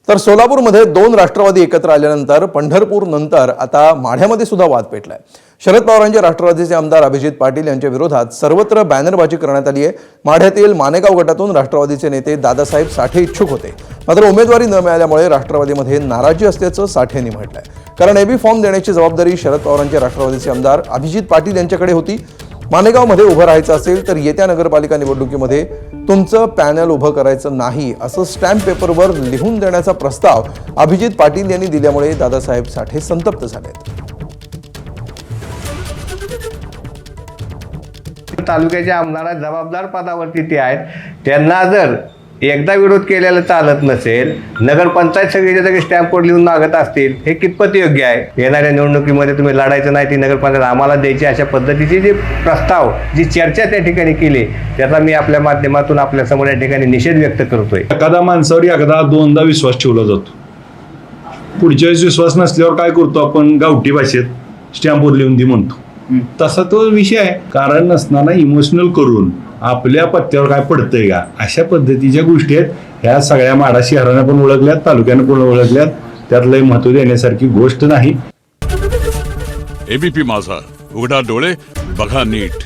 तर सोलापूरमध्ये दोन राष्ट्रवादी एकत्र आल्यानंतर पंढरपूर नंतर आता माढ्यामध्ये सुद्धा वाद पेटलाय। शरद पवारांचे राष्ट्रवादीचे आमदार अभिजित पाटील यांच्या विरोधात सर्वत्र बॅनरबाजी करण्यात आली आहे। माढ्यातील मानेगाव गटातून राष्ट्रवादीचे नेते दादासाहेब साठे इच्छुक होते, मात्र उमेदवारी न मिळाल्यामुळे राष्ट्रवादीमध्ये नाराजी असल्याचं साठेंनी म्हटलंय। कारण एबी फॉर्म देण्याची जबाबदारी शरद पवारांचे राष्ट्रवादीचे आमदार अभिजित पाटील यांच्याकडे होती। मानेगावमध्ये उभं राहायचं असेल तर येत्या नगरपालिका निवडणुकीमध्ये तुमचं पॅनल उभं करायचं नाही असं स्टॅम्प पेपरवर लिहून देण्याचा प्रस्ताव अभिजित पाटील यांनी दिल्यामुळे दादासाहेब साठे संतप्त झालेत। तालुक्याच्या आमदार जबाबदार पदावरती ते आहेत, त्यांना जर एकदा विरोध केलेला चालत नसेल, नगरपंचायत सगळीच्या सगळे स्टॅम्पवर लिहून मागत असतील, हे कितपत योग्य आहे? येणाऱ्या निवडणुकीमध्ये तुम्ही लढायचं नाही, ती नगरपंचायत आम्हाला द्यायची, अशा पद्धतीची जी प्रस्ताव जी चर्चा त्या ठिकाणी केली, त्याचा मी आपल्या माध्यमातून आपल्या समोर या ठिकाणी निषेध व्यक्त करतोय। एखादा माणसावर एकदा दोनदा विश्वास ठेवला जातो, पुढच्या वेळेस विश्वास नसल्यावर काय करतो आपण? गावठी भाषेत स्टॅम्पवर लिहून दे म्हणतो, तसा तो विषय आहे। कारण नसताना इमोशनल करून आपल्या पत्त्यावर काय पडतंय का, अशा पद्धतीच्या गोष्टी आहेत। ह्या सगळ्या माढा शहरानं पण ओळखल्यात, तालुक्यानं पण ओळखल्यात, त्यातलंही महत्त्व देण्यासारखी गोष्ट नाही। एबीपी माझा, उघडा डोळे बघा नीट।